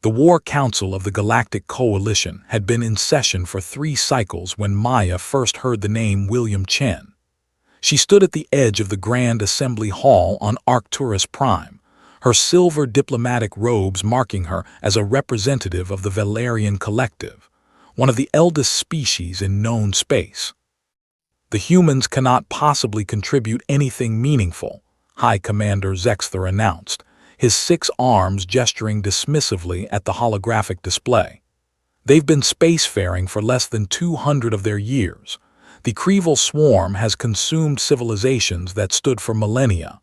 The War Council of the Galactic Coalition had been in session for 3 cycles when Maya first heard the name William Chen. She stood at the edge of the Grand Assembly Hall on Arcturus Prime, her silver diplomatic robes marking her as a representative of the Valerian Collective, one of the eldest species in known space. "The humans cannot possibly contribute anything meaningful," High Commander Zexther announced, his 6 arms gesturing dismissively at the holographic display. "They've been spacefaring for less than 200 of their years. The Creevil swarm has consumed civilizations that stood for millennia."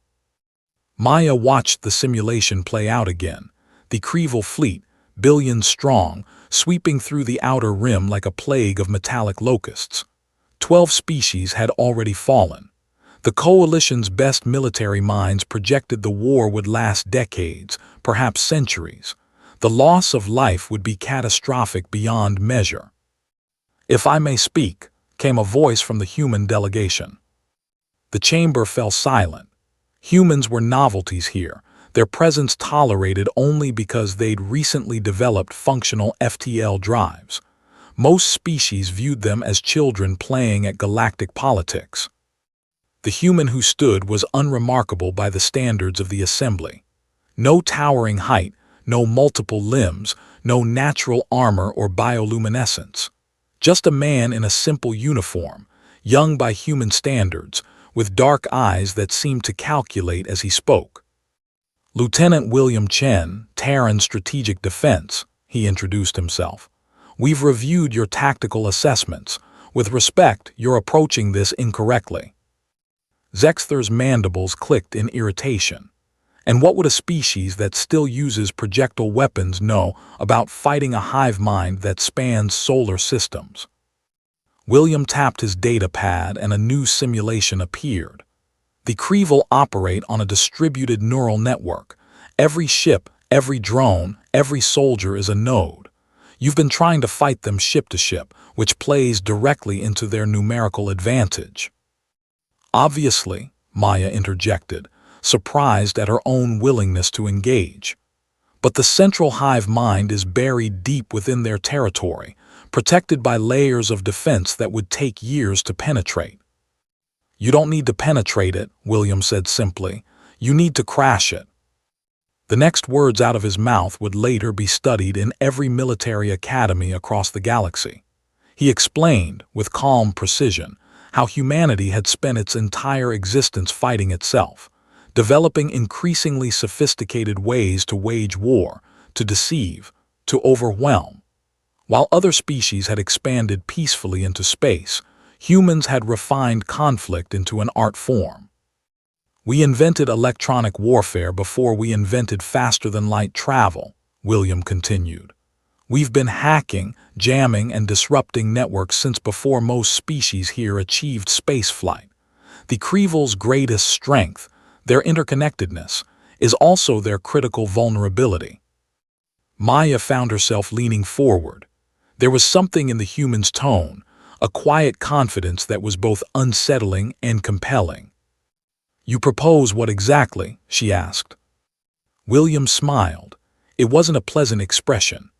Maya watched the simulation play out again, the Creevil fleet, billions strong, sweeping through the outer rim like a plague of metallic locusts. 12 species had already fallen. The Coalition's best military minds projected the war would last decades, perhaps centuries. The loss of life would be catastrophic beyond measure. "If I may speak," came a voice from the human delegation. The chamber fell silent. Humans were novelties here, their presence tolerated only because they'd recently developed functional FTL drives. Most species viewed them as children playing at galactic politics. The human who stood was unremarkable by the standards of the assembly. No towering height, no multiple limbs, no natural armor or bioluminescence. Just a man in a simple uniform, young by human standards, with dark eyes that seemed to calculate as he spoke. "Lieutenant William Chen, Terran Strategic Defense," he introduced himself. "We've reviewed your tactical assessments. With respect, you're approaching this incorrectly." Zexther's mandibles clicked in irritation. And what would a species that still uses projectile weapons know about fighting a hive mind that spans solar systems? William tapped his data pad and a new simulation appeared. The Creevil operate on a distributed neural network. Every ship, every drone, every soldier is a node. You've been trying to fight them ship to ship, which plays directly into their numerical advantage. "Obviously," Maya interjected, surprised at her own willingness to engage. "But the central hive mind is buried deep within their territory, protected by layers of defense that would take years to penetrate." "You don't need to penetrate it," William said simply. "You need to crash it." The next words out of his mouth would later be studied in every military academy across the galaxy. He explained, with calm precision, how humanity had spent its entire existence fighting itself, developing increasingly sophisticated ways to wage war, to deceive, to overwhelm. While other species had expanded peacefully into space, humans had refined conflict into an art form. "We invented electronic warfare before we invented faster-than-light travel," William continued. "We've been hacking, jamming, and disrupting networks since before most species here achieved spaceflight. The Creevil's greatest strength, their interconnectedness, is also their critical vulnerability." Maya found herself leaning forward. There was something in the human's tone, a quiet confidence that was both unsettling and compelling. "You propose what exactly?" she asked. William smiled. It wasn't a pleasant expression.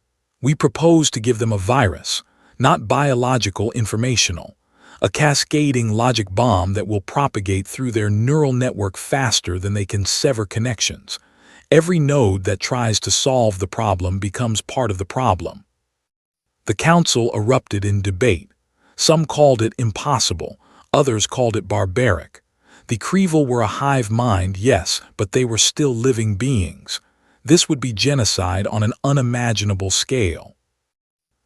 "We propose to give them a virus, not biological, informational, a cascading logic bomb that will propagate through their neural network faster than they can sever connections. Every node that tries to solve the problem becomes part of the problem." The council erupted in debate. Some called it impossible, others called it barbaric. The Creevil were a hive mind, yes, but they were still living beings. This would be genocide on an unimaginable scale.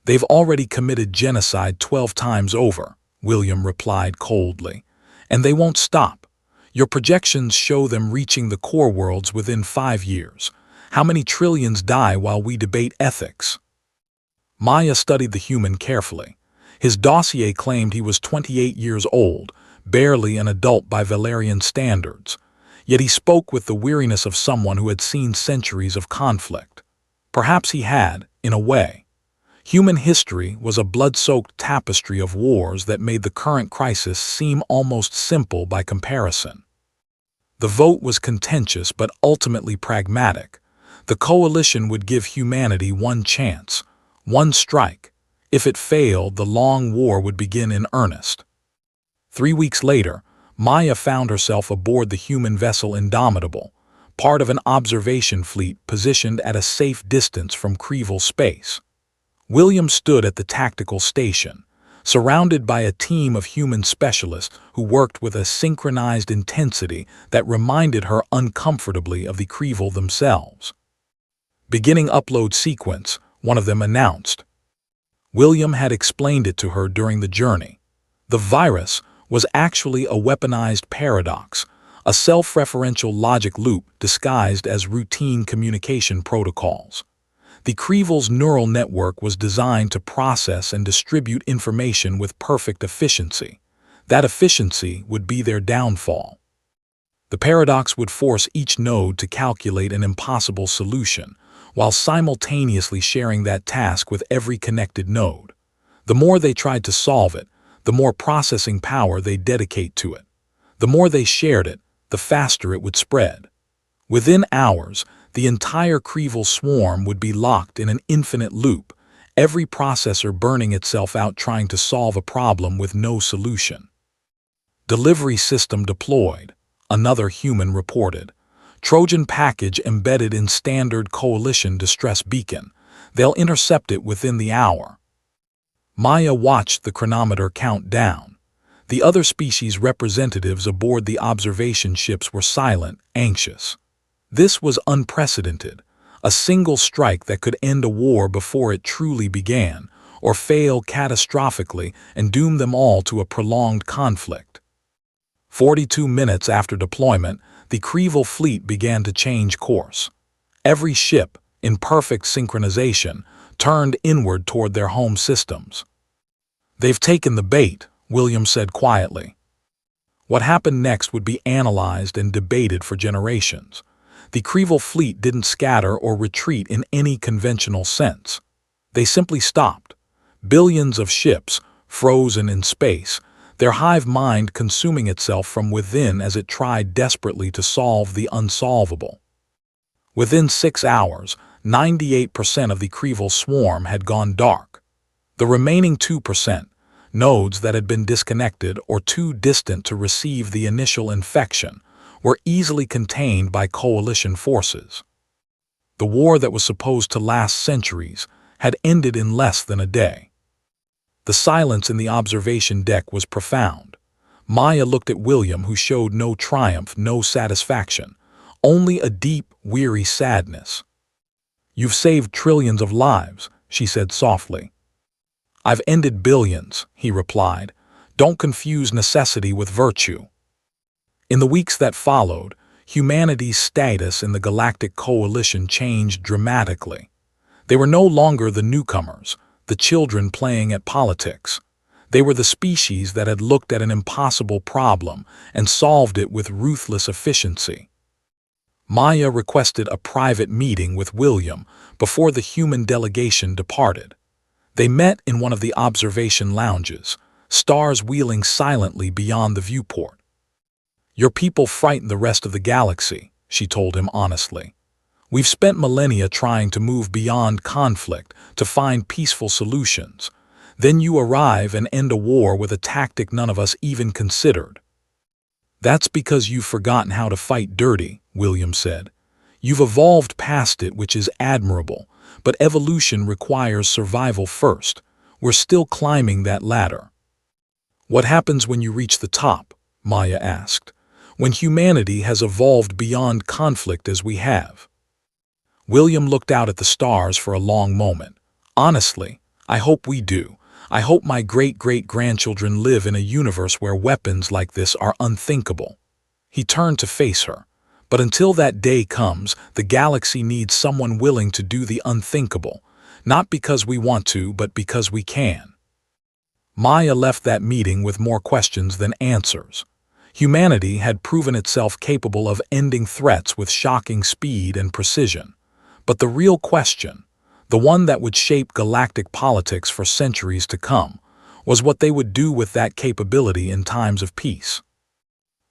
"They've already committed genocide 12 times over," William replied coldly. "And they won't stop. Your projections show them reaching the core worlds within 5 years. How many trillions die while we debate ethics?" Maya studied the human carefully. His dossier claimed he was 28 years old, barely an adult by Valerian standards. Yet he spoke with the weariness of someone who had seen centuries of conflict. Perhaps he had, in a way. Human history was a blood-soaked tapestry of wars that made the current crisis seem almost simple by comparison. The vote was contentious but ultimately pragmatic. The coalition would give humanity one chance, one strike. If it failed, the long war would begin in earnest. 3 weeks later, Maya found herself aboard the human vessel Indomitable, part of an observation fleet positioned at a safe distance from Creevil space. William stood at the tactical station, surrounded by a team of human specialists who worked with a synchronized intensity that reminded her uncomfortably of the Creevil themselves. Beginning upload sequence, one of them announced. William had explained it to her during the journey. The virus was actually a weaponized paradox, a self-referential logic loop disguised as routine communication protocols. The Creevil's neural network was designed to process and distribute information with perfect efficiency. That efficiency would be their downfall. The paradox would force each node to calculate an impossible solution, while simultaneously sharing that task with every connected node. The more they tried to solve it, the more processing power they dedicate to it. The more they shared it, the faster it would spread. Within hours, the entire Creevil swarm would be locked in an infinite loop, every processor burning itself out trying to solve a problem with no solution. Delivery system deployed, another human reported. Trojan package embedded in standard coalition distress beacon. They'll intercept it within the hour. Maya watched the chronometer count down. The other species representatives aboard the observation ships were silent, anxious. This was unprecedented, a single strike that could end a war before it truly began, or fail catastrophically and doom them all to a prolonged conflict. 42 minutes after deployment, the Creevil fleet began to change course. Every ship, in perfect synchronization, turned inward toward their home systems. "They've taken the bait," William said quietly. What happened next would be analyzed and debated for generations. The Creevil fleet didn't scatter or retreat in any conventional sense. They simply stopped. Billions of ships, frozen in space, their hive mind consuming itself from within as it tried desperately to solve the unsolvable. Within 6 hours, 98% of the Creevil swarm had gone dark. The remaining 2%, nodes that had been disconnected or too distant to receive the initial infection, were easily contained by coalition forces. The war that was supposed to last centuries had ended in less than a day. The silence in the observation deck was profound. Maya looked at William, who showed no triumph, no satisfaction, only a deep, weary sadness. "You've saved trillions of lives," she said softly. "I've ended billions," he replied. "Don't confuse necessity with virtue." In the weeks that followed, humanity's status in the Galactic Coalition changed dramatically. They were no longer the newcomers, the children playing at politics. They were the species that had looked at an impossible problem and solved it with ruthless efficiency. Maya requested a private meeting with William before the human delegation departed. They met in one of the observation lounges, stars wheeling silently beyond the viewport. "Your people frighten the rest of the galaxy," she told him honestly. "We've spent millennia trying to move beyond conflict, to find peaceful solutions. Then you arrive and end a war with a tactic none of us even considered." "That's because you've forgotten how to fight dirty," William said. "You've evolved past it, which is admirable, but evolution requires survival first. We're still climbing that ladder." "What happens when you reach the top?" Maya asked. "When humanity has evolved beyond conflict as we have?" William looked out at the stars for a long moment. "Honestly, I hope we do. I hope my great-great-grandchildren live in a universe where weapons like this are unthinkable." He turned to face her. "But until that day comes, the galaxy needs someone willing to do the unthinkable, not because we want to, but because we can." Maya left that meeting with more questions than answers. Humanity had proven itself capable of ending threats with shocking speed and precision. But the real question, the one that would shape galactic politics for centuries to come, was what they would do with that capability in times of peace.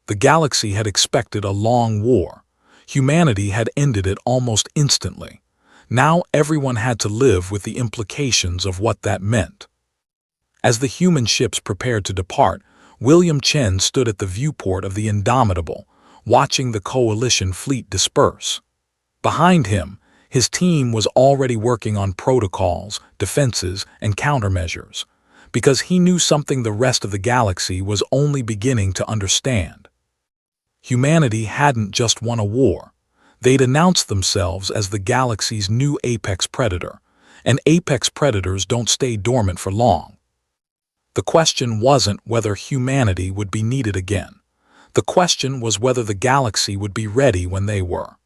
The galaxy had expected a long war. Humanity had ended it almost instantly. Now everyone had to live with the implications of what that meant. As the human ships prepared to depart, William Chen stood at the viewport of the Indomitable, watching the coalition fleet disperse. Behind him, his team was already working on protocols, defenses, and countermeasures, because he knew something the rest of the galaxy was only beginning to understand. Humanity hadn't just won a war. They'd announced themselves as the galaxy's new apex predator, and apex predators don't stay dormant for long. The question wasn't whether humanity would be needed again. The question was whether the galaxy would be ready when they were.